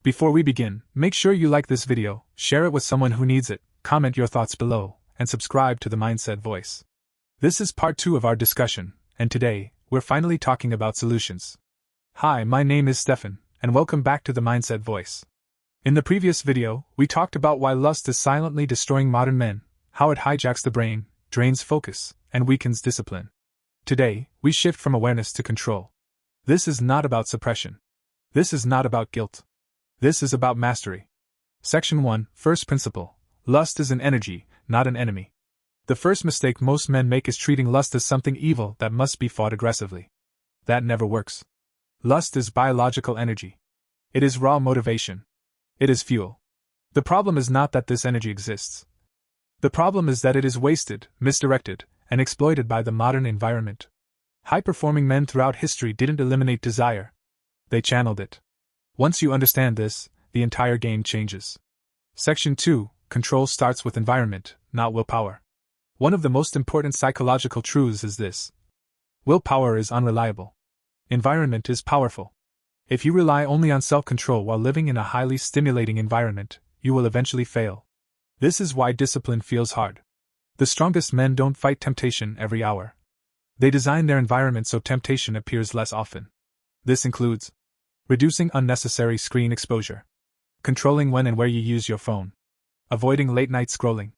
Before we begin, make sure you like this video, share it with someone who needs it, comment your thoughts below, and subscribe to the Mindset Voice. This is part 2 of our discussion, and today, we're finally talking about solutions. Hi, my name is Steffan, and welcome back to the Mindset Voice. In the previous video, we talked about why lust is silently destroying modern men, how it hijacks the brain, drains focus, and weakens discipline. Today, we shift from awareness to control. This is not about suppression. This is not about guilt. This is about mastery. Section 1, First Principle. Lust is an energy, not an enemy. The first mistake most men make is treating lust as something evil that must be fought aggressively. That never works. Lust is biological energy. It is raw motivation. It is fuel. The problem is not that this energy exists. The problem is that it is wasted, misdirected, and exploited by the modern environment. High-performing men throughout history didn't eliminate desire. They channeled it. Once you understand this, the entire game changes. Section 2, Control starts with environment, not willpower. One of the most important psychological truths is this. Willpower is unreliable. Environment is powerful. If you rely only on self-control while living in a highly stimulating environment, you will eventually fail. This is why discipline feels hard. The strongest men don't fight temptation every hour. They design their environment so temptation appears less often. This includes reducing unnecessary screen exposure, controlling when and where you use your phone, avoiding late-night scrolling,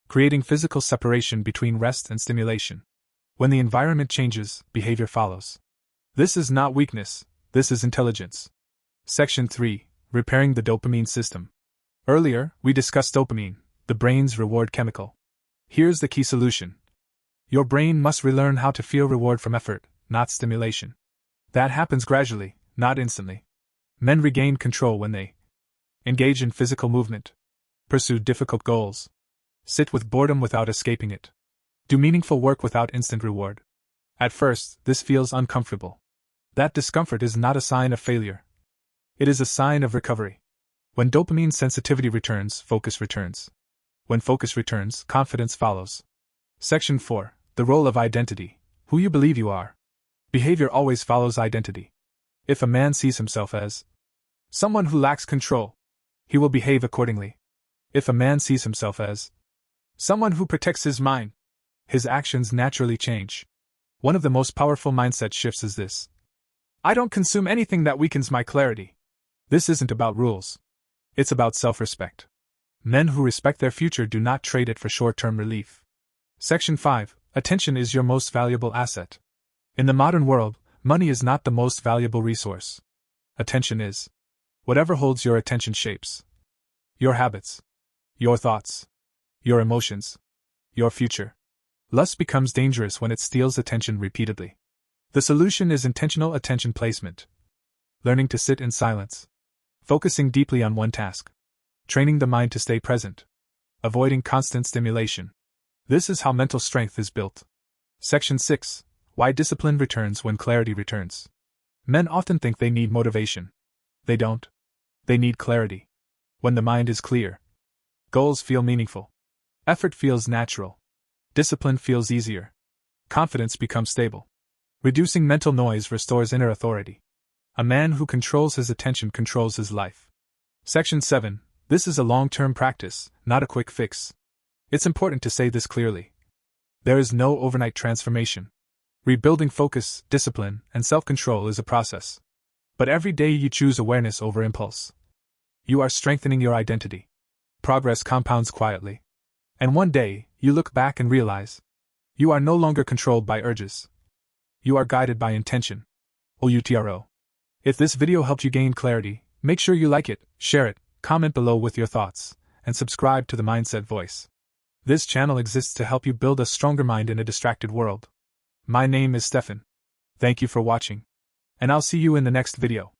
creating physical separation between rest and stimulation. When the environment changes, behavior follows. This is not weakness, this is intelligence. Section 3, Repairing the dopamine system. Earlier, we discussed dopamine, the brain's reward chemical. Here's the key solution. Your brain must relearn how to feel reward from effort, not stimulation. That happens gradually, not instantly. Men regain control when they engage in physical movement, pursue difficult goals, sit with boredom without escaping it, do meaningful work without instant reward. At first, this feels uncomfortable. That discomfort is not a sign of failure. It is a sign of recovery. When dopamine sensitivity returns, focus returns. When focus returns, confidence follows. Section 4, The role of identity, who you believe you are. Behavior always follows identity. If a man sees himself as someone who lacks control, he will behave accordingly. If a man sees himself as someone who protects his mind, his actions naturally change. One of the most powerful mindset shifts is this. I don't consume anything that weakens my clarity. This isn't about rules. It's about self-respect. Men who respect their future do not trade it for short-term relief. Section 5, Attention is your most valuable asset. In the modern world, money is not the most valuable resource. Attention is. Whatever holds your attention shapes your habits, your thoughts, your emotions, your future. Lust becomes dangerous when it steals attention repeatedly. The solution is intentional attention placement. Learning to sit in silence. Focusing deeply on one task. Training the mind to stay present. Avoiding constant stimulation. This is how mental strength is built. Section 6, Why discipline returns when clarity returns. Men often think they need motivation. They don't. They need clarity. When the mind is clear, goals feel meaningful. Effort feels natural. Discipline feels easier. Confidence becomes stable. Reducing mental noise restores inner authority. A man who controls his attention controls his life. Section 7, This is a long-term practice, not a quick fix. It's important to say this clearly. There is no overnight transformation. Rebuilding focus, discipline, and self-control is a process. But every day you choose awareness over impulse. You are strengthening your identity. Progress compounds quietly. And one day, you look back and realize you are no longer controlled by urges. You are guided by intention. OUTRO. If this video helped you gain clarity, make sure you like it, share it, comment below with your thoughts, and subscribe to the Mindset Voice. This channel exists to help you build a stronger mind in a distracted world. My name is Steffan. Thank you for watching. And I'll see you in the next video.